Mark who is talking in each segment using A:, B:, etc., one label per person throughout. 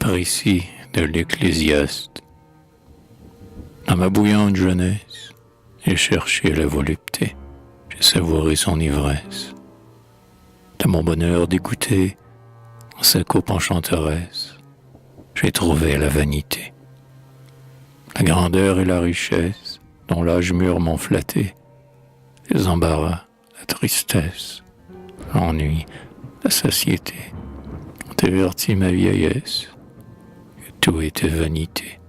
A: Récit de l'Ecclésiaste. Dans ma bouillante jeunesse, j'ai cherché la volupté, j'ai savouré son ivresse. De mon bonheur dégoûté, en sa coupe enchanteresse, j'ai trouvé la vanité. La grandeur et la richesse, dont l'âge mûr m'ont flatté, les embarras, la tristesse, l'ennui, la satiété, ont averti ma vieillesse, que tout était vanité.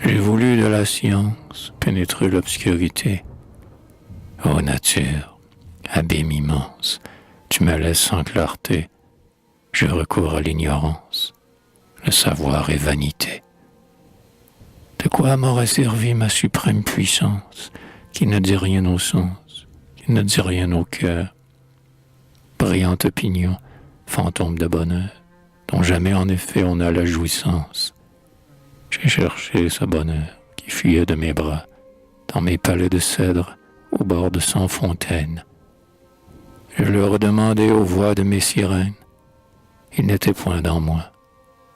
A: J'ai voulu de la science pénétrer l'obscurité. Ô nature, abîme immense, tu me laisses sans clarté, je recours à l'ignorance, le savoir est vanité. De quoi m'aurait servi ma suprême puissance, qui ne dit rien au sens, qui ne dit rien au cœur? Brillante opinion, fantôme de bonheur, dont jamais en effet on n'a la jouissance. J'ai cherché ce bonheur qui fuyait de mes bras, dans mes palais de cèdre, au bord de 100 fontaines. Je leur demandais aux voix de mes sirènes. Il n'était point dans moi,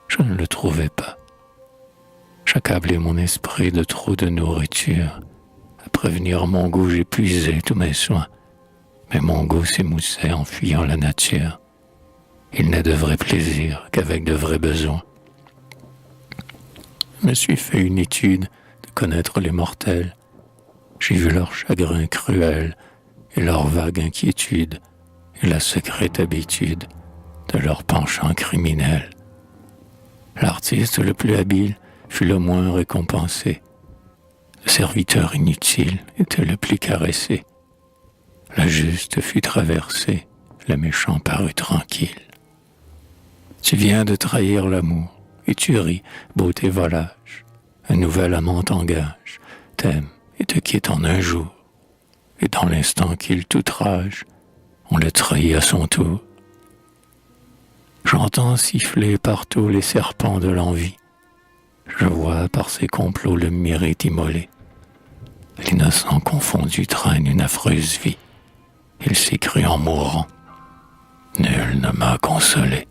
A: je ne le trouvais pas. J'accablais mon esprit de trop de nourriture. À prévenir mon goût, j'épuisais tous mes soins. Mais mon goût s'émoussait en fuyant la nature. Il n'est de vrai plaisir qu'avec de vrais besoins. Je me suis fait une étude de connaître les mortels. J'ai vu leur chagrin cruel et leur vague inquiétude et la secrète habitude de leur penchant criminel. L'artiste le plus habile fut le moins récompensé. Le serviteur inutile était le plus caressé. La juste fut traversée, le méchant parut tranquille. Tu viens de trahir l'amour, et tu ris, beauté volage. Un nouvel amant t'engage, t'aime et te quitte en un jour. Et dans l'instant qu'il t'outrage, on le trahit à son tour. J'entends siffler partout les serpents de l'envie. Je vois par ses complots le mérite immolé. L'innocent confondu traîne une affreuse vie. Il s'écrie en mourant. Nul ne m'a consolé.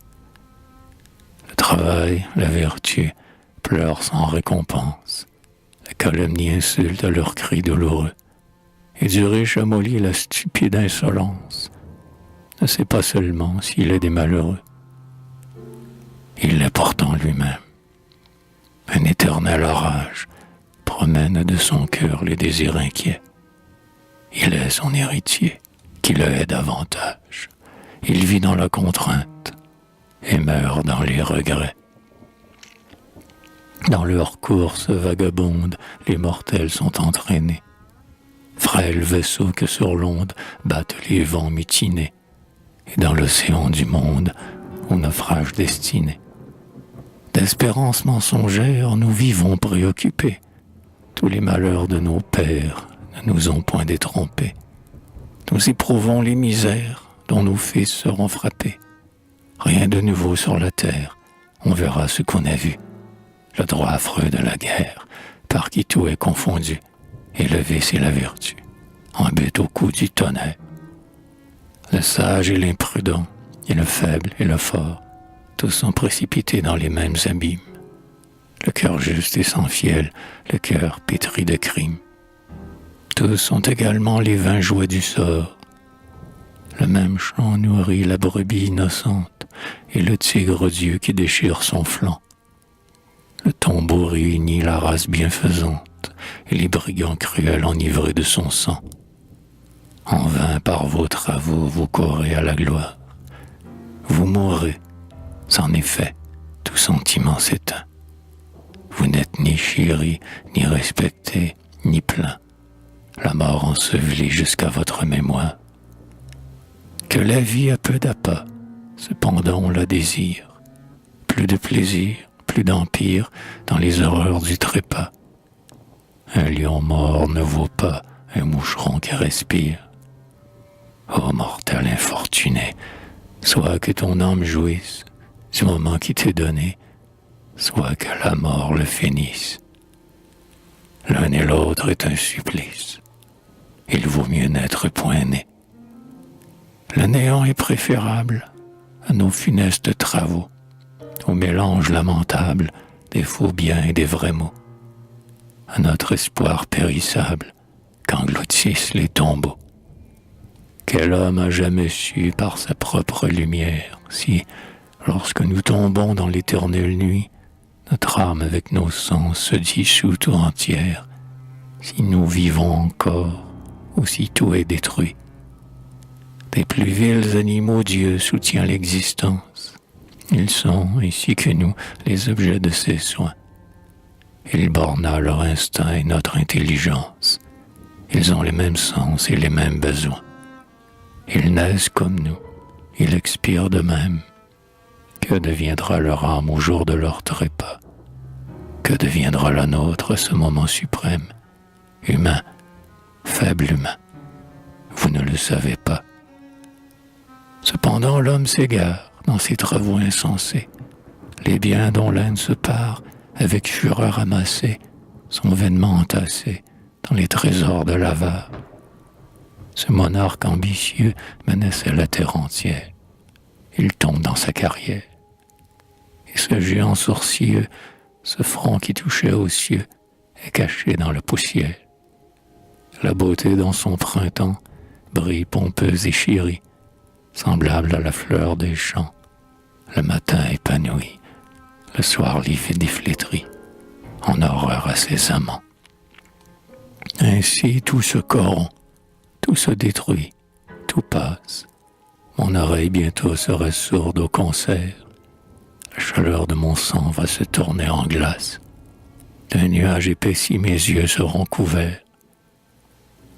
A: Le travail, la vertu, pleurent sans récompense. La calomnie insulte à leurs cris douloureux. Et du riche amollit la stupide insolence. Ne sait pas seulement s'il est des malheureux. Il l'est pourtant lui-même. Un éternel orage promène de son cœur les désirs inquiets. Il est son héritier qui le hait davantage. Il vit dans la contrainte et meurt dans les regrets. Dans leur course vagabonde, les mortels sont entraînés. Frêles vaisseaux que sur l'onde battent les vents mutinés. Et dans l'océan du monde, au naufrage destiné. D'espérance mensongère, nous vivons préoccupés. Tous les malheurs de nos pères ne nous ont point détrompés. Nous éprouvons les misères dont nos fils seront frappés. Rien de nouveau sur la terre, on verra ce qu'on a vu. Le droit affreux de la guerre, par qui tout est confondu, et le vice et la vertu, en but au coup du tonnerre. Le sage et l'imprudent, et le faible et le fort, tous sont précipités dans les mêmes abîmes. Le cœur juste et sans fiel, le cœur pétri de crimes. Tous sont également les vains jouets du sort. Le même chant nourrit la brebis innocente et le tigre odieux qui déchire son flanc. Le tombeau réunit la race bienfaisante et les brigands cruels enivrés de son sang. En vain par vos travaux vous courez à la gloire. Vous mourrez, en effet, tout sentiment s'éteint. Vous n'êtes ni chéri, ni respecté, ni plaint. La mort ensevelit jusqu'à votre mémoire. Que la vie a peu d'appât, cependant on la désire. Plus de plaisir, plus d'empire dans les horreurs du trépas. Un lion mort ne vaut pas un moucheron qui respire. Ô mortel infortuné, soit que ton âme jouisse du moment qui t'est donné, soit que la mort le finisse. L'un et l'autre est un supplice. Il vaut mieux n'être point né. Le néant est préférable à nos funestes travaux, au mélange lamentable des faux biens et des vrais mots, à notre espoir périssable qu'engloutissent les tombeaux. Quel homme a jamais su par sa propre lumière si, lorsque nous tombons dans l'éternelle nuit, notre âme avec nos sens se dissout tout entière, si nous vivons encore ou si tout est détruit. Des plus vils animaux, Dieu soutient l'existence. Ils sont, ainsi que nous, les objets de ses soins. Il borna leur instinct et notre intelligence. Ils ont les mêmes sens et les mêmes besoins. Ils naissent comme nous, ils expirent de même. Que deviendra leur âme au jour de leur trépas? Que deviendra la nôtre à ce moment suprême? Humain, faible humain, vous ne le savez pas. Cependant l'homme s'égare dans ses travaux insensés. Les biens dont l'Inde se part, avec fureur amassée, sont vainement entassés dans les trésors de l'avare. Ce monarque ambitieux menaçait la terre entière. Il tombe dans sa carrière. Et ce géant sourcilleux, ce front qui touchait aux cieux, est caché dans la poussière. La beauté dans son printemps brille pompeuse et chérie, semblable à la fleur des champs. Le matin épanoui, le soir livide et flétri, en horreur à ses amants. Ainsi tout se corrompt, tout se détruit, tout passe. Mon oreille bientôt sera sourde au concert. La chaleur de mon sang va se tourner en glace. D'un nuage épaissi, mes yeux seront couverts.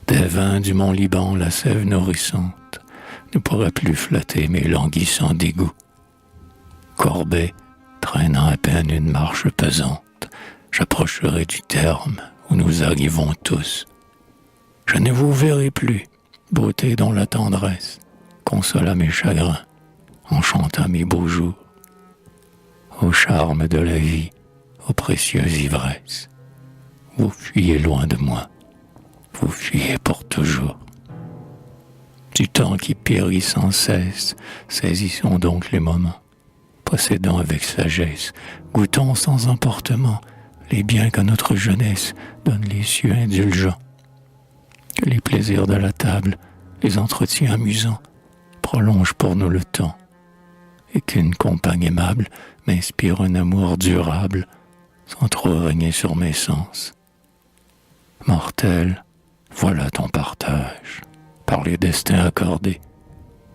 A: Des vins du mont Liban, la sève nourrissante ne pourra plus flatter mes languissants dégoûts. Courbé, traînant à peine une marche pesante, j'approcherai du terme où nous arrivons tous. Je ne vous verrai plus, beauté dont la tendresse consola mes chagrins, enchanta mes beaux jours. Au charme de la vie, aux précieuses ivresses, vous fuyez loin de moi, vous fuyez pour toujours. Du temps qui périt sans cesse, saisissons donc les moments, possédons avec sagesse, goûtons sans emportement les biens que notre jeunesse donne les cieux indulgents. Que les plaisirs de la table, les entretiens amusants, prolongent pour nous le temps, et qu'une compagne aimable m'inspire un amour durable, sans trop régner sur mes sens. Mortel, voilà ton partage, par les destins accordés.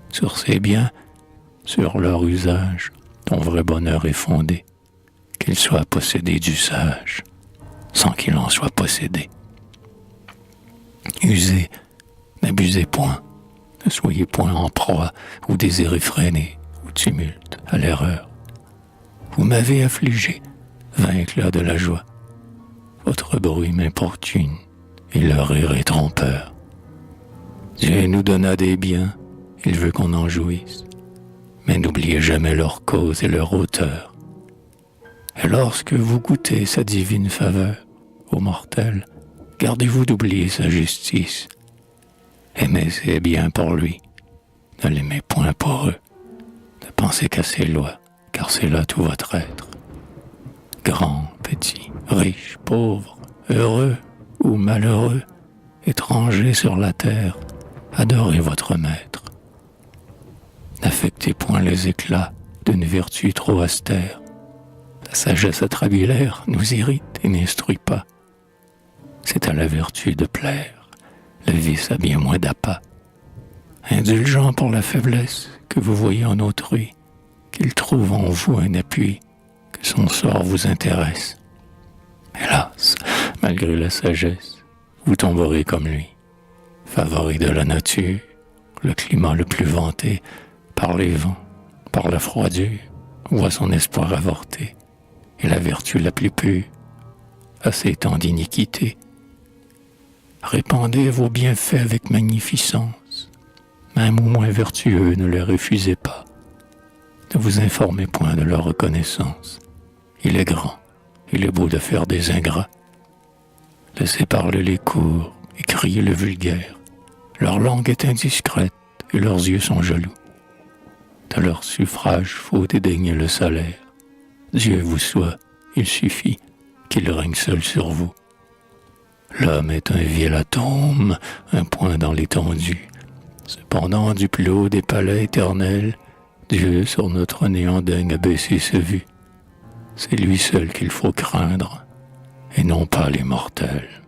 A: Sur ces biens, sur leur usage, ton vrai bonheur est fondé, qu'il soit possédé du sage, sans qu'il en soit possédé. Usez, n'abusez point, ne soyez point en proie au désir effréné, au tumulte, à l'erreur. Vous m'avez affligé, vain éclat de la joie. Votre bruit m'importune, et leur rire est trompeur. Dieu nous donna des biens, il veut qu'on en jouisse, mais n'oubliez jamais leur cause et leur auteur. Et lorsque vous goûtez sa divine faveur, ô mortels, gardez-vous d'oublier sa justice. Aimez ses biens pour lui, ne l'aimez point pour eux. Ne pensez qu'à ses lois, car c'est là tout votre être. Grand, petit, riche, pauvre, heureux ou malheureux, étranger sur la terre, adorez votre maître. N'affectez point les éclats d'une vertu trop austère. La sagesse atrabilaire nous irrite et n'instruit pas. C'est à la vertu de plaire, le vice a bien moins d'appât. Indulgent pour la faiblesse que vous voyez en autrui, qu'il trouve en vous un appui, que son sort vous intéresse. Hélas, malgré la sagesse, vous tomberez comme lui, favori de la nature, le climat le plus vanté, par les vents, par la froidure, voit son espoir avorté, et la vertu la plus pure, à ces temps d'iniquité. Répandez vos bienfaits avec magnificence, même aux moins vertueux ne les refusez pas. Ne vous informez point de leur reconnaissance. Il est grand, il est beau de faire des ingrats. Laissez parler les courts et crier le vulgaire. Leur langue est indiscrète et leurs yeux sont jaloux. De leur suffrage faut dédaigner le salaire. Dieu vous soit, il suffit qu'il règne seul sur vous. L'homme est un vil atome, un point dans l'étendue. Cependant, du plus haut des palais éternels, Dieu sur notre néant daigne abaisser ses vues. C'est lui seul qu'il faut craindre, et non pas les mortels.